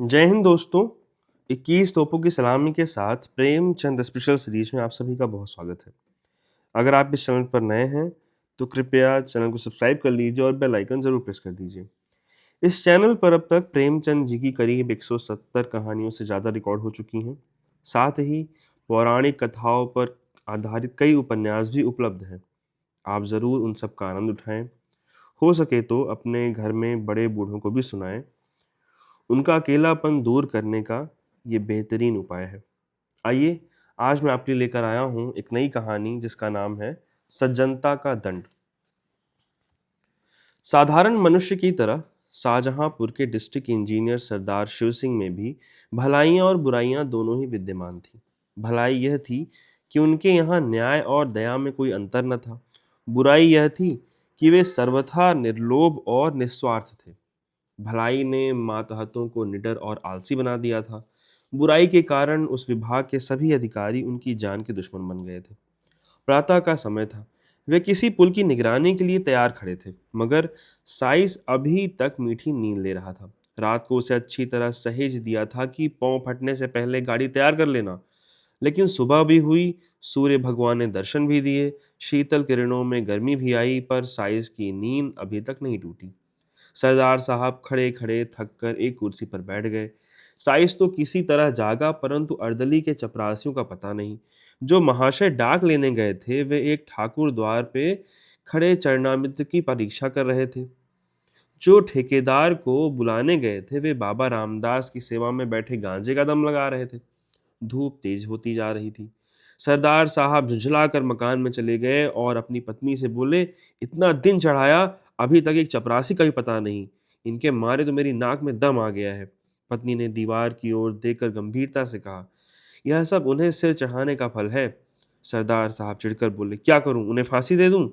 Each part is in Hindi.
जय हिंद दोस्तों। 21 तोपों की सलामी के साथ प्रेमचंद स्पेशल सीरीज में आप सभी का बहुत स्वागत है। अगर आप इस चैनल पर नए हैं तो कृपया चैनल को सब्सक्राइब कर लीजिए और बेल आइकन जरूर प्रेस कर दीजिए। इस चैनल पर अब तक प्रेमचंद जी की करीब 170 कहानियों से ज़्यादा रिकॉर्ड हो चुकी हैं। साथ ही पौराणिक कथाओं पर आधारित कई उपन्यास भी उपलब्ध हैं। आप ज़रूर उन सब का आनंद उठाएं। हो सके तो अपने घर में बड़े बूढ़ों को भी सुनाएं। उनका अकेलापन दूर करने का ये बेहतरीन उपाय है। आइए, आज मैं आपके लिए लेकर आया हूँ एक नई कहानी जिसका नाम है सज्जनता का दंड। साधारण मनुष्य की तरह शाहजहांपुर के डिस्ट्रिक्ट इंजीनियर सरदार शिव सिंह में भी भलाइयाँ और बुराइयाँ दोनों ही विद्यमान थी। भलाई यह थी कि उनके यहाँ न्याय और दया में कोई अंतर न था। बुराई यह थी कि वे सर्वथा निर्लोभ और निस्वार्थ थे। भलाई ने मातहतों को निडर और आलसी बना दिया था। बुराई के कारण उस विभाग के सभी अधिकारी उनकी जान के दुश्मन बन गए थे। प्रातः का समय था। वे किसी पुल की निगरानी के लिए तैयार खड़े थे, मगर साइस अभी तक मीठी नींद ले रहा था। रात को उसे अच्छी तरह सहेज दिया था कि पाँव फटने से पहले गाड़ी तैयार कर लेना। लेकिन सुबह भी हुई, सूर्य भगवान ने दर्शन भी दिए, शीतल किरणों में गर्मी भी आई, पर साइस की नींद अभी तक नहीं टूटी। सरदार साहब खड़े खड़े थक कर एक कुर्सी पर बैठ गए। साइस तो किसी तरह जागा, परंतु अर्दली के चपरासियों का पता नहीं। जो महाशय डाक लेने गए थे वे एक ठाकुर द्वार पे खड़े चरणामृत की परीक्षा कर रहे थे। जो ठेकेदार को बुलाने गए थे वे बाबा रामदास की सेवा में बैठे गांजे का दम लगा रहे थे। धूप तेज होती जा रही थी। सरदार साहब झुंझलाकर मकान में चले गए और अपनी पत्नी से बोले, इतना दिन चढ़ाया, अभी तक एक चपरासी का भी पता नहीं। इनके मारे तो मेरी नाक में दम आ गया है। पत्नी ने दीवार की ओर देखकर गंभीरता से कहा, यह सब उन्हें सिर चढ़ाने का फल है। सरदार साहब चिढ़कर बोले, क्या करूं, उन्हें फांसी दे दूं?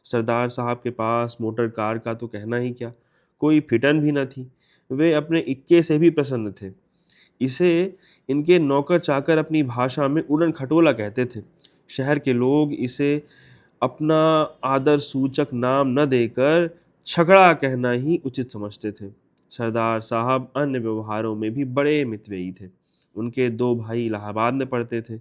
सरदार साहब के पास मोटर कार का तो कहना ही क्या, कोई फिटन भी न थी। वे अपने इक्के से भी प्रसन्न थे। इसे इनके नौकर चाकर अपनी भाषा में उड़न खटोला कहते थे। शहर के लोग इसे अपना आदर सूचक नाम न देकर छकड़ा कहना ही उचित समझते थे। सरदार साहब अन्य व्यवहारों में भी बड़े मितव्ययी थे। उनके दो भाई इलाहाबाद में पढ़ते थे।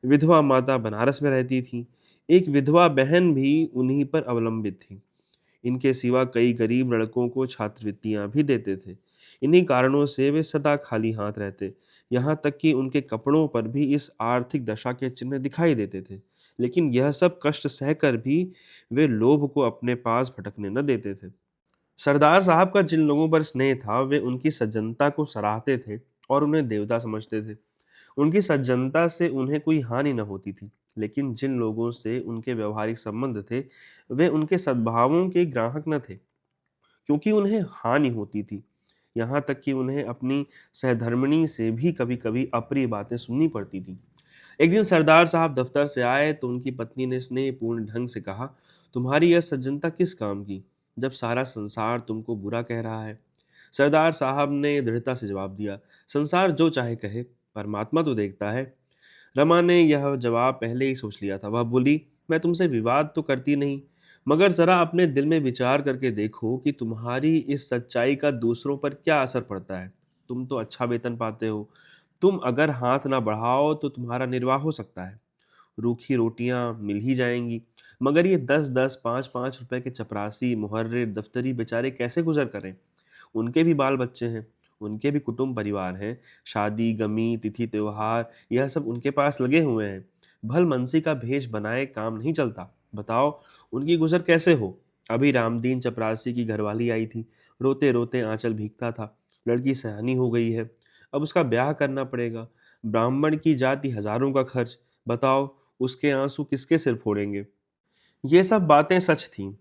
विधवा माता बनारस में रहती थी। एक विधवा बहन भी उन्हीं पर अवलंबित थी। इनके सिवा कई गरीब लड़कों को छात्रवृत्तियां भी देते थे। इन्हीं कारणों से वे सदा खाली हाथ रहते। यहाँ तक कि उनके कपड़ों पर भी इस आर्थिक दशा के चिन्ह दिखाई देते थे। लेकिन यह सब कष्ट सहकर भी वे लोभ को अपने पास भटकने न देते थे। सरदार साहब का जिन लोगों पर स्नेह था वे उनकी सज्जनता को सराहते थे और उन्हें देवता समझते थे। उनकी सज्जनता से उन्हें कोई हानि न होती थी। लेकिन जिन लोगों से उनके व्यवहारिक संबंध थे वे उनके सद्भावों के ग्राहक न थे, क्योंकि उन्हें हानि होती थी। यहाँ तक कि उन्हें अपनी सहधर्मिणी से भी कभी कभी अप्रिय बातें सुननी पड़ती थी। एक दिन सरदार साहब दफ्तर से आए तो उनकी पत्नी ने स्नेहपूर्ण ढंग से कहा, तुम्हारी यह सज्जनता किस काम की, जब सारा संसार तुमको बुरा कह रहा है? सरदार साहब ने दृढ़ता से जवाब दिया, संसार जो चाहे कहे, परमात्मा तो देखता है। रमा ने यह जवाब पहले ही सोच लिया था। वह बोली, मैं तुमसे विवाद तो करती नहीं, मगर जरा अपने दिल में विचार करके देखो कि तुम्हारी इस सच्चाई का दूसरों पर क्या असर पड़ता है। तुम तो अच्छा वेतन पाते हो। तुम अगर हाथ ना बढ़ाओ तो तुम्हारा निर्वाह हो सकता है। रूखी रोटियां मिल ही जाएंगी, मगर ये 10-10, 5-5 रुपए के चपरासी, मुहर्रिर, दफ्तरी बेचारे कैसे गुजर करें? उनके भी बाल बच्चे हैं, उनके भी कुटुंब परिवार हैं। शादी, गमी, तिथि, त्योहार, यह सब उनके पास लगे हुए हैं। भलमनसी का भेष बनाए काम नहीं चलता। बताओ, उनकी गुजर कैसे हो? अभी रामदीन चपरासी की घरवाली आई थी। रोते रोते आंचल भीगता था। लड़की सयानी हो गई है, अब उसका ब्याह करना पड़ेगा। ब्राह्मण की जाति, हजारों का खर्च। बताओ, उसके आंसू किसके सिर फोड़ेंगे? ये सब बातें सच थीं।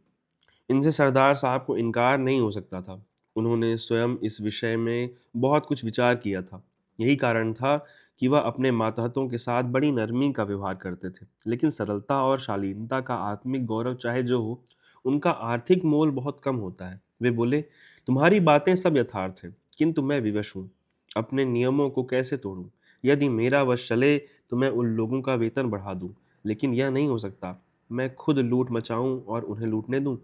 इनसे सरदार साहब को इनकार नहीं हो सकता था। उन्होंने स्वयं इस विषय में बहुत कुछ विचार किया था। यही कारण था कि वह अपने मातहतों के साथ बड़ी नरमी का व्यवहार करते थे। लेकिन सरलता और शालीनता का आत्मिक गौरव चाहे जो हो, उनका आर्थिक मोल बहुत कम होता है। वे बोले, तुम्हारी बातें सब यथार्थ हैं, किंतु मैं विवश हूँ। अपने नियमों को कैसे तोड़ूं? यदि मेरा वश चले तो मैं उन लोगों का वेतन बढ़ा दूं, लेकिन यह नहीं हो सकता। मैं खुद लूट मचाऊं और उन्हें लूटने दूं।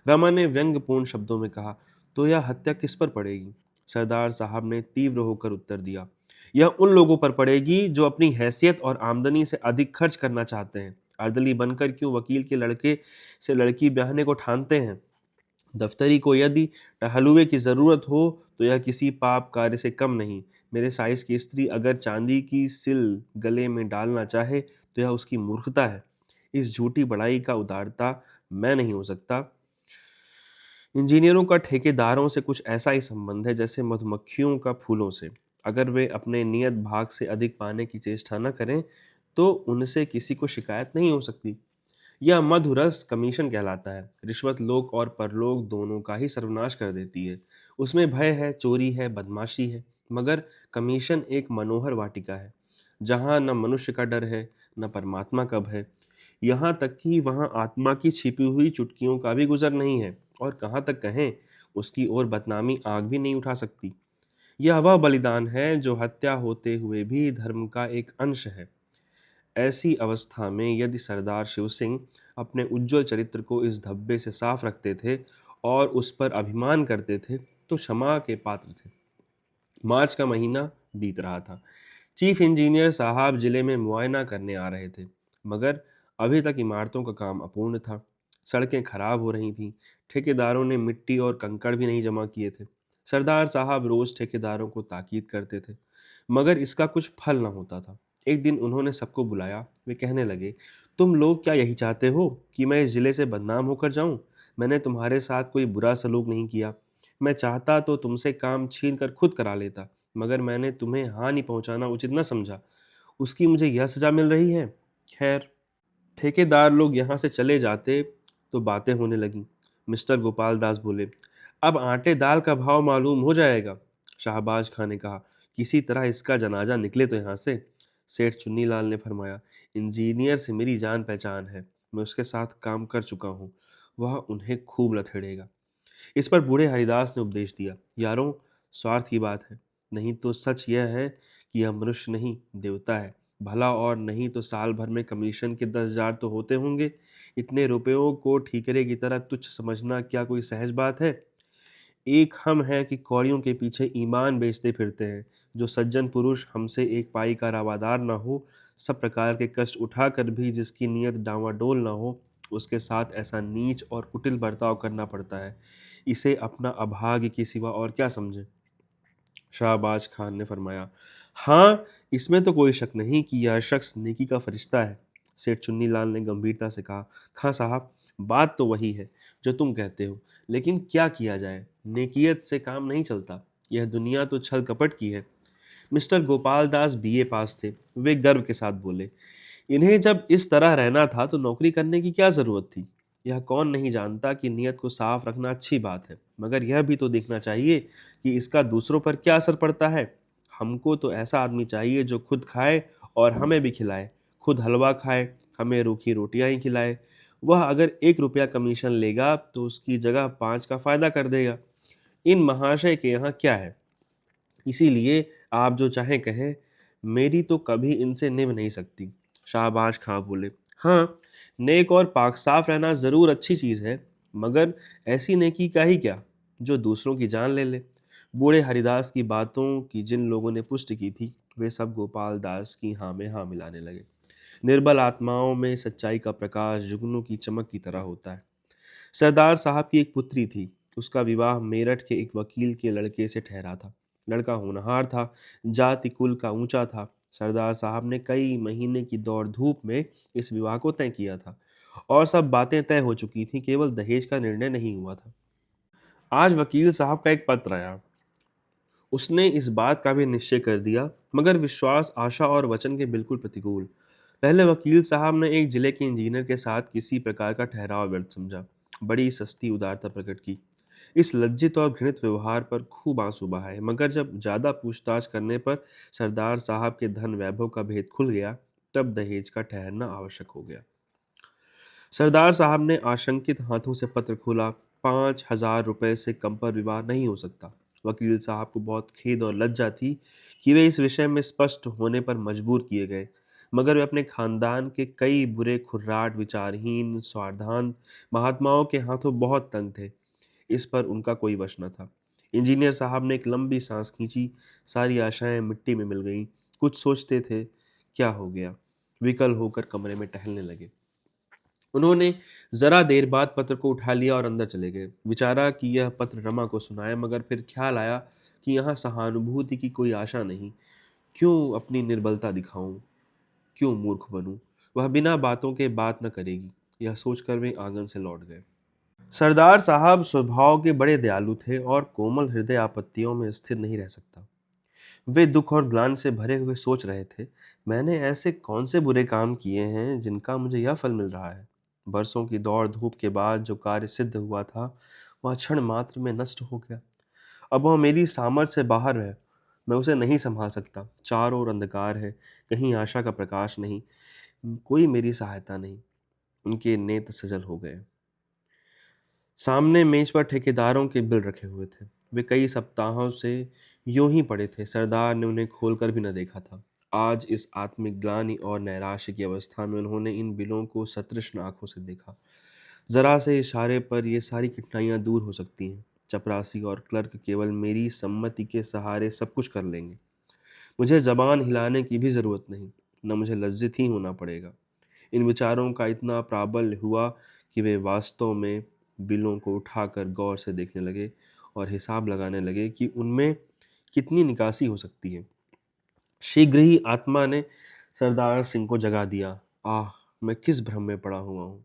रमा ने व्यंग्यपूर्ण शब्दों में कहा, तो यह हत्या किस पर पड़ेगी? सरदार साहब ने तीव्र होकर उत्तर दिया, यह उन लोगों पर पड़ेगी जो अपनी हैसियत और आमदनी से अधिक खर्च करना चाहते हैं। अर्दली बनकर क्यों वकील के लड़के से लड़की ब्याहने को ठानते हैं? दफ्तरी को यदि टहलुए की जरूरत हो तो यह किसी पाप कार्य से कम नहीं। मेरे साइज की स्त्री अगर चांदी की सिल गले में डालना चाहे तो यह उसकी मूर्खता है। इस झूठी बड़ाई का उदारता मैं नहीं हो सकता। इंजीनियरों का ठेकेदारों से कुछ ऐसा ही संबंध है जैसे मधुमक्खियों का फूलों से। अगर वे अपने नियत भाग से अधिक पाने की चेष्टा न करें तो उनसे किसी को शिकायत नहीं हो सकती। यह मधुरस कमीशन कहलाता है। रिश्वत लोक और परलोक दोनों का ही सर्वनाश कर देती है। उसमें भय है, चोरी है, बदमाशी है, मगर कमीशन एक मनोहर वाटिका है जहाँ न मनुष्य का डर है न परमात्मा का भय। यहाँ तक कि वहाँ आत्मा की छिपी हुई चुटकियों का भी गुजर नहीं है, और कहाँ तक कहें उसकी ओर बदनामी आग भी नहीं उठा सकती। यह वह बलिदान है जो हत्या होते हुए भी धर्म का एक अंश है। ऐसी अवस्था में यदि सरदार शिव सिंह अपने उज्जवल चरित्र को इस धब्बे से साफ रखते थे और उस पर अभिमान करते थे तो क्षमा के पात्र थे। मार्च का महीना बीत रहा था। चीफ इंजीनियर साहब जिले में मुआयना करने आ रहे थे, मगर अभी तक इमारतों का काम अपूर्ण था। सड़कें खराब हो रही थीं। ठेकेदारों ने मिट्टी और कंकड़ भी नहीं जमा किए थे। सरदार साहब रोज ठेकेदारों को ताकीद करते थे, मगर इसका कुछ फल न होता था। एक दिन उन्होंने सबको बुलाया। वे कहने लगे, तुम लोग क्या यही चाहते हो कि मैं इस जिले से बदनाम होकर जाऊं? मैंने तुम्हारे साथ कोई बुरा सलूक नहीं किया। मैं चाहता तो तुमसे काम छीन कर खुद करा लेता, मगर मैंने तुम्हें हानि पहुंचाना उचित न समझा। उसकी मुझे यह सजा मिल रही है। खैर, ठेकेदार लोग यहाँ से चले जाते तो बातें होने लगीं। मिस्टर गोपाल दास बोले, अब आटे दाल का भाव मालूम हो जाएगा। शाहबाज खां ने कहा, किसी तरह इसका जनाजा निकले तो यहाँ से। सेठ चुन्नीलाल ने फरमाया, इंजीनियर से मेरी जान पहचान है, मैं उसके साथ काम कर चुका हूँ, वह उन्हें खूब लथेड़ेगा। इस पर बूढ़े हरिदास ने उपदेश दिया, यारों, स्वार्थ की बात है, नहीं तो सच यह है कि यह मनुष्य नहीं देवता है। भला और नहीं तो साल भर में कमीशन के 10,000 तो होते होंगे। इतने रुपयों को ठीकरे की तरह तुच्छ समझना क्या कोई सहज बात है? एक हम हैं कि कौड़ियों के पीछे ईमान बेचते फिरते हैं। जो सज्जन पुरुष हमसे एक पाई का रवादार न हो, सब प्रकार के कष्ट उठाकर भी जिसकी नीयत डांवाडोल न हो, उसके साथ ऐसा नीच और कुटिल बर्ताव करना पड़ता है। इसे अपना अभाग्य के सिवा और क्या समझे? शाहबाज खान ने फरमाया, हाँ, इसमें तो कोई शक नहीं कि यह शख्स नेकी का फरिश्ता है। सेठ चुन्नीलाल ने गंभीरता से कहा, खां साहब, बात तो वही है जो तुम कहते हो, लेकिन क्या किया जाए? नेकियत से काम नहीं चलता। यह दुनिया तो छल कपट की है। मिस्टर गोपाल दास बीए पास थे। वे गर्व के साथ बोले, इन्हें जब इस तरह रहना था तो नौकरी करने की क्या जरूरत थी? यह कौन नहीं जानता कि नियत को साफ रखना अच्छी बात है, मगर यह भी तो देखना चाहिए कि इसका दूसरों पर क्या असर पड़ता है। हमको तो ऐसा आदमी चाहिए जो खुद खाए और हमें भी खिलाए, खुद हलवा खाए, हमें रूखी रोटियां ही खिलाए। वह अगर 1 रुपया कमीशन लेगा तो उसकी जगह 5 का फायदा कर देगा। इन महाशय के यहाँ क्या है? इसीलिए आप जो चाहें कहें, मेरी तो कभी इनसे निभ नहीं सकती। शाहबाज खां बोले, हाँ, नेक और पाक साफ रहना जरूर अच्छी चीज है, मगर ऐसी नेकी का ही क्या जो दूसरों की जान ले ले। बूढ़े हरिदास की बातों की जिन लोगों ने पुष्टि की थी, वे सब गोपाल दास की हाँ में हाँ मिलाने लगे। निर्बल आत्माओं में सच्चाई का प्रकाश जुगनू की चमक की तरह होता है। सरदार साहब की एक पुत्री थी। उसका विवाह मेरठ के एक वकील के लड़के से ठहरा था। लड़का होनहार था, जाति कुल का ऊंचा था। सरदार साहब ने कई महीने की दौड़ धूप में इस विवाह को तय किया था, और सब बातें तय हो चुकी थी, केवल दहेज का निर्णय नहीं हुआ था। आज वकील साहब का एक पत्र आया। उसने इस बात का भी निश्चय कर दिया, मगर विश्वास, आशा और वचन के बिल्कुल प्रतिकूल। पहले वकील साहब ने एक जिले के इंजीनियर के साथ किसी प्रकार का ठहराव व्यर्थ समझा, बड़ी सस्ती उदारता प्रकट की। इस लज्जित और घृणित व्यवहार पर खूब आंसू बहाए, मगर जब ज्यादा पूछताछ करने पर सरदार साहब के धन वैभव का भेद खुल गया, तब दहेज का ठहरना आवश्यक हो गया। सरदार साहब ने आशंकित हाथों से पत्र खोला। 5,000 रुपए से कम पर विवाह नहीं हो सकता। वकील साहब को बहुत खेद और लज्जा थी कि वे इस विषय में स्पष्ट होने पर मजबूर किए गए, मगर वे अपने खानदान के कई बुरे, खुर्राट, विचारहीन, स्वार्थांत महात्माओं के हाथों बहुत तंग थे। इस पर उनका कोई वश न था। इंजीनियर साहब ने एक लंबी सांस खींची। सारी आशाएं मिट्टी में मिल गईं। कुछ सोचते थे क्या हो गया, विकल होकर कमरे में टहलने लगे। उन्होंने जरा देर बाद पत्र को उठा लिया और अंदर चले गए। विचारा कि यह पत्र रमा को सुनाए, मगर फिर ख्याल आया कि यहाँ सहानुभूति की कोई आशा नहीं। क्यों अपनी निर्बलता दिखाऊं, क्यों मूर्ख बनूं। वह बिना बातों के बात न करेगी, यह सोचकर वे आंगन से लौट गए। सरदार साहब स्वभाव के बड़े दयालु थे और कोमल हृदय आपत्तियों में स्थिर नहीं रह सकता। वे दुख और ग्लानि से भरे हुए सोच रहे थे, मैंने ऐसे कौन से बुरे काम किए हैं जिनका मुझे यह फल मिल रहा है। बरसों की दौड़ धूप के बाद जो कार्य सिद्ध हुआ था वह क्षण मात्र में नष्ट हो गया। अब वह मेरी सामर्थ्य से बाहर है। मैं उसे नहीं संभाल सकता। चारों ओर अंधकार है, कहीं आशा का प्रकाश नहीं, कोई मेरी सहायता नहीं। उनके नेत्र सजल हो गए। सामने मेज पर ठेकेदारों के बिल रखे हुए थे। वे कई सप्ताहों से यूं ही पड़े थे। सरदार ने उन्हें खोलकर भी न देखा था। आज इस आत्मिक ग्लानि और नैराश्य की अवस्था में उन्होंने इन बिलों को सतृष्ण आंखों से देखा। जरा से इशारे पर ये सारी कठिनाइयां दूर हो सकती हैं। चपरासी और क्लर्क केवल मेरी सम्मति के सहारे सब कुछ कर लेंगे। मुझे जबान हिलाने की भी जरूरत नहीं, न मुझे लज्जित ही होना पड़ेगा। इन विचारों का इतना प्राबल्य हुआ कि वे वास्तव में बिलों को उठाकर गौर से देखने लगे और हिसाब लगाने लगे कि उनमें कितनी निकासी हो सकती है। शीघ्र ही आत्मा ने सरदार सिंह को जगा दिया। आह, मैं किस भ्रम में पड़ा हुआ हूँ।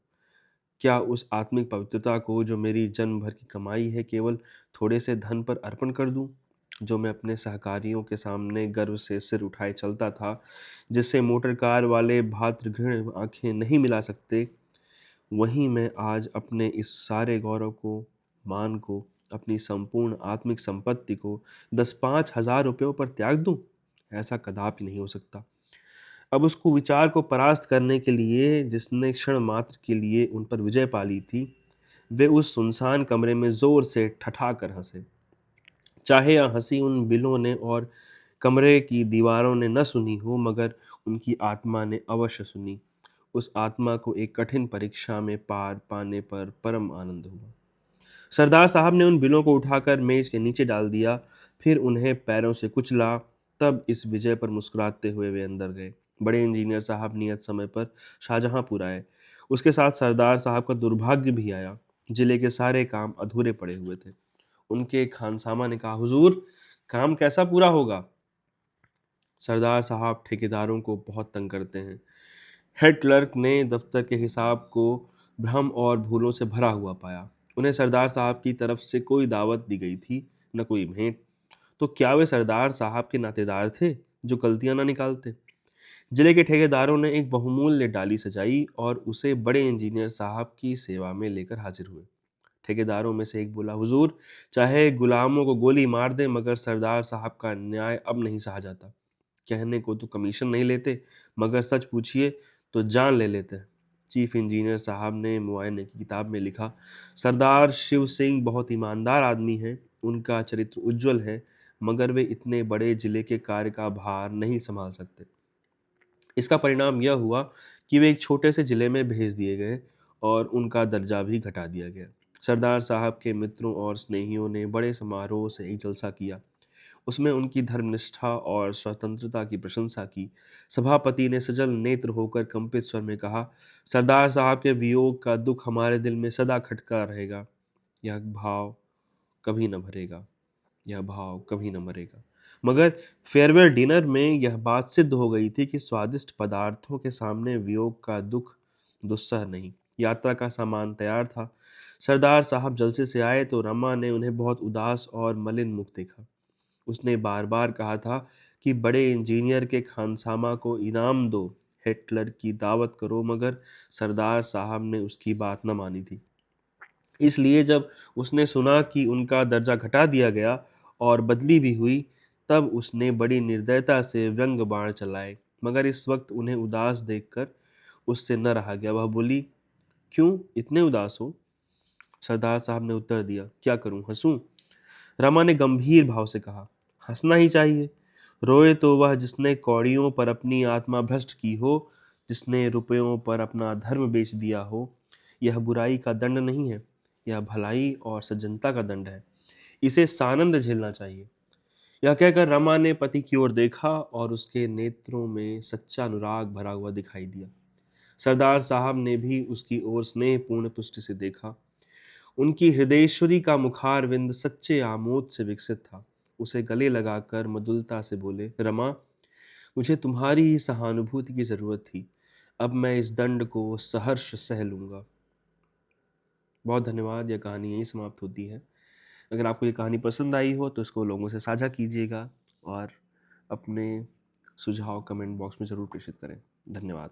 क्या उस आत्मिक पवित्रता को जो मेरी जन्म भर की कमाई है केवल थोड़े से धन पर अर्पण कर दूं, जो मैं अपने सहकारियों के सामने गर्व से सिर उठाए चलता था, जिससे मोटर कार वाले भातृगण आंखें नहीं मिला सकते। वहीं मैं आज अपने इस सारे गौरव को, मान को, अपनी संपूर्ण आत्मिक संपत्ति को 10-5 हज़ार रुपयों पर त्याग दूं? ऐसा कदापि नहीं हो सकता। अब उसको विचार को परास्त करने के लिए जिसने क्षण मात्र के लिए उन पर विजय पा ली थी, वे उस सुनसान कमरे में जोर से ठठाकर हंसे। चाहे यह हंसी उन बिलों ने और कमरे की दीवारों ने न सुनी हो, मगर उनकी आत्मा ने अवश्य सुनी। उस आत्मा को एक कठिन परीक्षा में पार पाने पर परम आनंद हुआ। सरदार साहब ने उन बिलों को उठाकर मेज के नीचे डाल दिया, फिर उन्हें पैरों से कुचला। तब इस विजय पर मुस्कुराते हुए वे अंदर गए। बड़े इंजीनियर साहब नियत समय पर शाहजहांपुर आए। उसके साथ सरदार साहब का दुर्भाग्य भी आया। जिले के सारे काम अधूरे पड़े हुए थे। उनके खानसामा ने कहा, हुजूर, काम कैसा पूरा होगा। सरदार साहब ठेकेदारों को बहुत तंग करते हैं। हेड क्लर्क ने दफ्तर के हिसाब को भ्रम और भूलों से भरा हुआ पाया। उन्हें सरदार साहब की तरफ से कोई दावत दी गई थी, न कोई भेंट। तो क्या वे सरदार साहब के नातेदार थे जो गलतियां ना निकालते। जिले के ठेकेदारों ने एक बहुमूल्य डाली सजाई और उसे बड़े इंजीनियर साहब की सेवा में लेकर हाजिर हुए। ठेकेदारों में से एक बोला, हुजूर, चाहे गुलामों को गोली मार दे, मगर सरदार साहब का न्याय अब नहीं सहा जाता। कहने को तो कमीशन नहीं लेते, मगर सच पूछिए तो जान ले लेते हैं। चीफ इंजीनियर साहब ने मुआयने की किताब में लिखा, सरदार शिव सिंह बहुत ईमानदार आदमी हैं। उनका चरित्र उज्जवल है, मगर वे इतने बड़े जिले के कार्य का भार नहीं संभाल सकते। इसका परिणाम यह हुआ कि वे एक छोटे से जिले में भेज दिए गए और उनका दर्जा भी घटा दिया गया। सरदार साहब के मित्रों और स्नेहियों ने बड़े समारोह से एक जलसा किया। उसमें उनकी धर्मनिष्ठा और स्वतंत्रता की प्रशंसा की। सभापति ने सजल नेत्र होकर कंपित स्वर में कहा, सरदार साहब के वियोग का दुख हमारे दिल में सदा खटका रहेगा। यह भाव कभी न भरेगा, यह भाव कभी न मरेगा। मगर फेयरवेल डिनर में यह बात सिद्ध हो गई थी कि स्वादिष्ट पदार्थों के सामने वियोग का दुख दुस्सह नहीं। यात्रा का सामान तैयार था। सरदार साहब जलसे से आए तो रमा ने उन्हें बहुत उदास और मलिन मुख देखा। उसने बार बार कहा था कि बड़े इंजीनियर के खानसामा को इनाम दो, हिटलर की दावत करो, मगर सरदार साहब ने उसकी बात न मानी थी। इसलिए जब उसने सुना कि उनका दर्जा घटा दिया गया और बदली भी हुई, तब उसने बड़ी निर्दयता से व्यंग बाण चलाए। मगर इस वक्त उन्हें उदास देखकर उससे न रहा गया। वह बोली, क्यों इतने उदास हो। सरदार साहब ने उत्तर दिया, क्या करूं, हंसूं। रमा ने गंभीर भाव से कहा, हंसना ही चाहिए। रोए तो वह जिसने कौड़ियों पर अपनी आत्मा भ्रष्ट की हो, जिसने रुपयों पर अपना धर्म बेच दिया हो। यह बुराई का दंड नहीं है, यह भलाई और सज्जनता का दंड है। इसे सानंद झेलना चाहिए। यह कहकर रमा ने पति की ओर देखा और उसके नेत्रों में सच्चा अनुराग भरा हुआ दिखाई दिया। सरदार साहब ने भी उसकी ओर स्नेहपूर्ण पुष्टि से देखा। उनकी हृदयेश्वरी का मुखारविंद सच्चे आमोद से विकसित था। उसे गले लगाकर मृदुलता से बोले, रमा, मुझे तुम्हारी ही सहानुभूति की जरूरत थी। अब मैं इस दंड को सहर्ष सह लूंगा। बहुत धन्यवाद। यह कहानी यहीं समाप्त होती है। अगर आपको ये कहानी पसंद आई हो तो इसको लोगों से साझा कीजिएगा और अपने सुझाव कमेंट बॉक्स में ज़रूर प्रेषित करें। धन्यवाद।